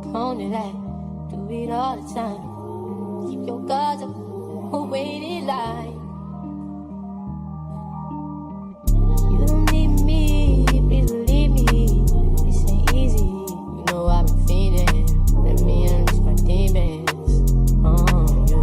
opponent, I do it all the time. Keep your guards up, who waited line. You don't need me, please believe me. This ain't easy, you know I've been feeding. Let me unleash my demons on you.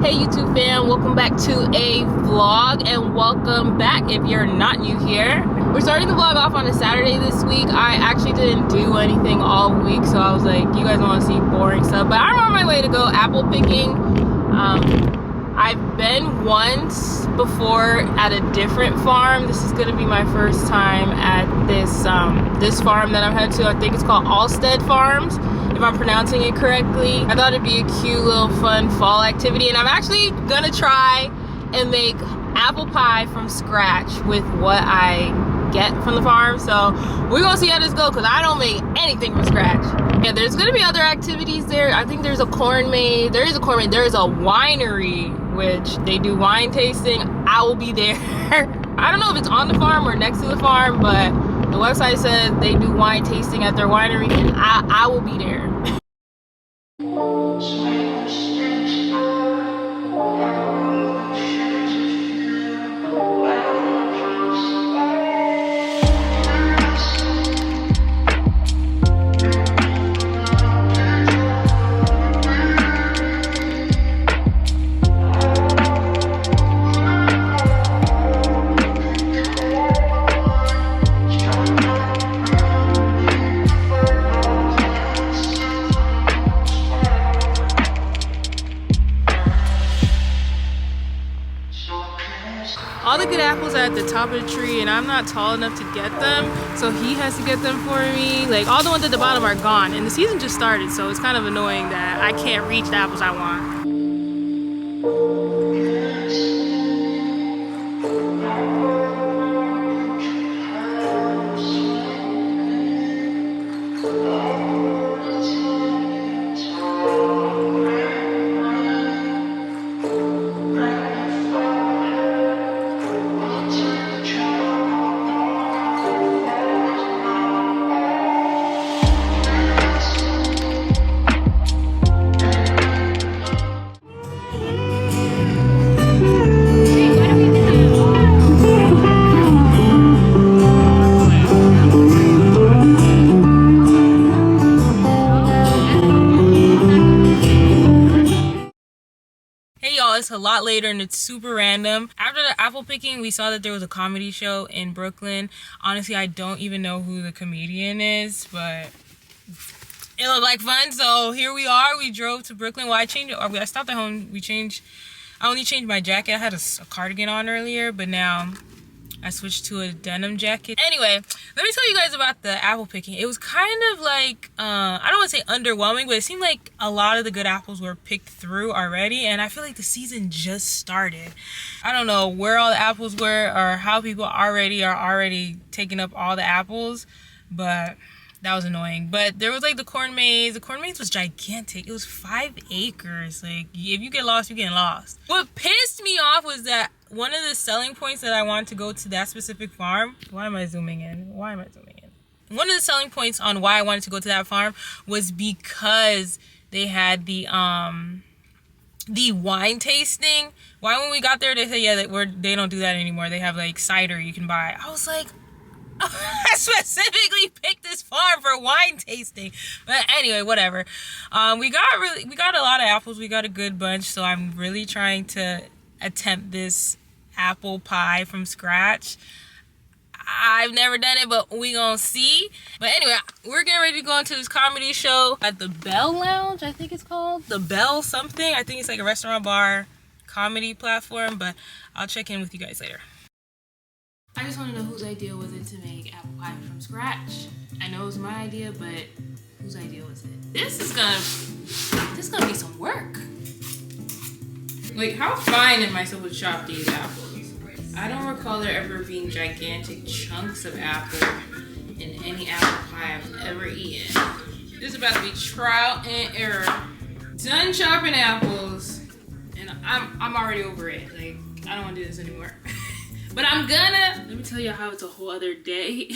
Hey YouTube fam, welcome back to a vlog, and welcome back if you're not new here. We're starting the vlog off on a Saturday this week. I actually didn't do anything all week, so I was like, you guys want to see boring stuff, but I'm on my way to go apple picking. I've been once before at a different farm. This is going to be my first time at this this farm that I'm headed to. I think it's called Alstede Farms, if I'm pronouncing it correctly. I thought it'd be a cute little fun fall activity, and I'm actually gonna try and make apple pie from scratch with what I get from the farm. So we're gonna see how this goes, because I don't make anything from scratch. Yeah, there's gonna be other activities there. I think there's a corn maze. There is a corn maze. There is a winery, which they do wine tasting. I will be there. I don't know if it's on the farm or next to the farm, but the website says they do wine tasting at their winery, and I will be there. All the good apples are at the top of the tree, and I'm not tall enough to get them, so he has to get them for me. Like, all the ones at the bottom are gone, and the season just started, so it's kind of annoying that I can't reach the apples I want. It's a lot later and it's super random. After the apple picking, we saw that there was a comedy show in Brooklyn. Honestly, I don't even know who the comedian is, but it looked like fun. So here we are. We drove to Brooklyn. Well, I stopped at home. I only changed my jacket. I had a cardigan on earlier, but now I switched to a denim jacket. Anyway, let me tell you guys about the apple picking. It was kind of like, I don't want to say underwhelming, but it seemed like a lot of the good apples were picked through already, and I feel like the season just started. I don't know where all the apples were or how people are already taking up all the apples, but that was annoying. But there was like the corn maze. The corn maze was gigantic. It was 5 acres. Like, if you get lost, you're getting lost. What pissed me off was that one of the selling points that I wanted to go to that specific farm. Why am I zooming in? One of the selling points on why I wanted to go to that farm was because they had the wine tasting. Why, when we got there, they said, yeah, they don't do that anymore. They have like cider you can buy. I was like, I specifically picked this farm for wine tasting. But anyway, whatever. We got a lot of apples. We got a good bunch, so I'm really trying to attempt this apple pie from scratch. I've never done it, but we gonna see. But anyway, we're getting ready to go into this comedy show at the Bell Lounge, I think it's called. The Bell something. I think it's like a restaurant bar comedy platform, but I'll check in with you guys later. I just want to know whose idea was it to make apple pie from scratch. I know it was my idea, but whose idea was it? This is gonna be some work. Like, how fine am I supposed to chop these apples? I don't recall there ever being gigantic chunks of apple in any apple pie I've ever eaten. This is about to be trial and error. Done chopping apples, and I'm already over it. Like, I don't want to do this anymore. But I'm gonna, let me tell you how it's a whole other day.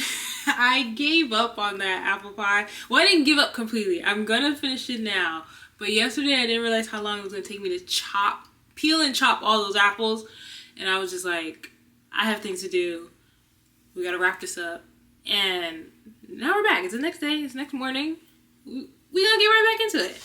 I gave up on that apple pie. Well, I didn't give up completely. I'm gonna finish it now. But yesterday I didn't realize how long it was gonna take me to peel and chop all those apples. And I was just like, I have things to do. We gotta wrap this up. And now we're back. It's the next day. It's next morning. We gonna get right back into it.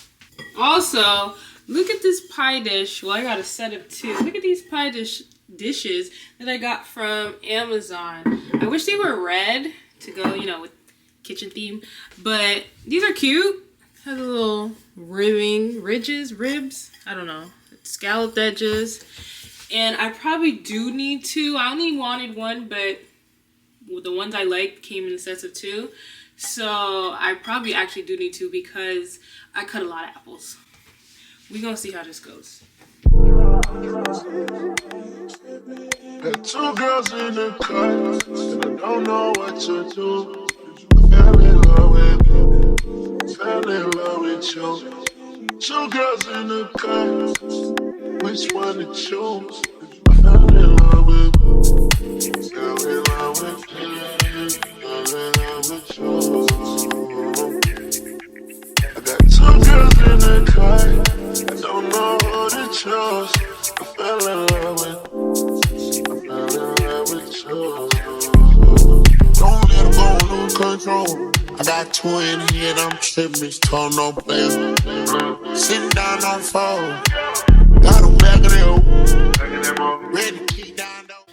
Also, look at this pie dish. Well, I got a set of two. Look at these pie dishes that I got from Amazon. I wish they were red to go, you know, with kitchen theme. But these are cute. Has a little ribs. I don't know. Scalloped edges. And I probably do need two. I only wanted one, but the ones I liked came in sets of two. So I probably actually do need two because I cut a lot of apples. We're gonna see how this goes. Got two girls in the car, and I don't know what to do. Fell in love with you, fell in love with you. Two girls in the car, which one to choose? I fell in love with you, fell in love with you, fell in love with you. I got two girls in the car, I don't know who to choose. I fell in love with you, I fell in love with you. Don't let her go, lose control. I got two in here, I'm tripping, told no player. Sitting down on phone, got them back in there, ready to keep down though.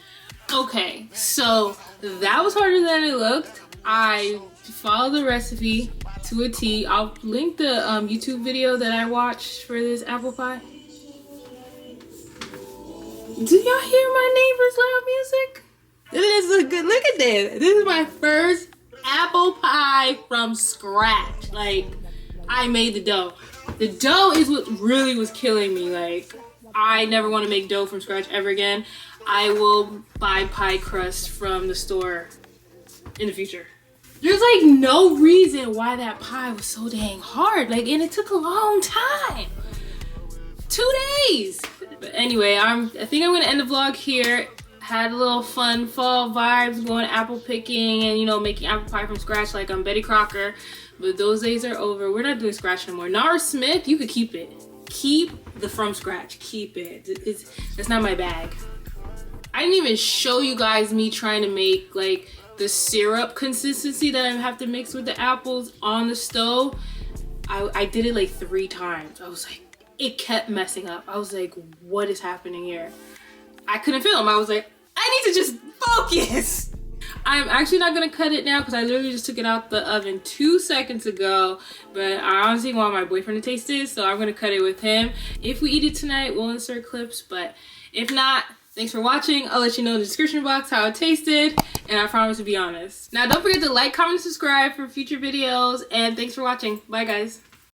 Okay, so that was harder than it looked. I followed the recipe to a T. I'll link the YouTube video that I watched for this apple pie. Do y'all hear my neighbor's loud music? This is good. Look at this. This is my first apple pie from scratch. Like, I made the dough. The dough is what really was killing me. Like, I never want to make dough from scratch ever again. I will buy pie crust from the store in the future. There's like no reason why that pie was so dang hard. Like, and it took a long time. 2 days. But anyway, I think I'm gonna end the vlog here. Had a little fun fall vibes, going apple picking and, you know, making apple pie from scratch like I'm Betty Crocker. But those days are over. We're not doing scratch anymore. Nara Smith, you could keep it. Keep the from scratch. Keep it. That's not my bag. I didn't even show you guys me trying to make like the syrup consistency that I have to mix with the apples on the stove. I did it like 3 times. I was like, it kept messing up. I was like, what is happening here? I couldn't film. I was like, I need to just focus. I'm actually not gonna cut it now because I literally just took it out the oven 2 seconds ago. But I honestly want my boyfriend to taste it, so I'm gonna cut it with him. If we eat it tonight, we'll insert clips. But if not, thanks for watching. I'll let you know in the description box how it tasted, and I promise to be honest. Now, don't forget to like, comment, and subscribe for future videos. And thanks for watching. Bye, guys.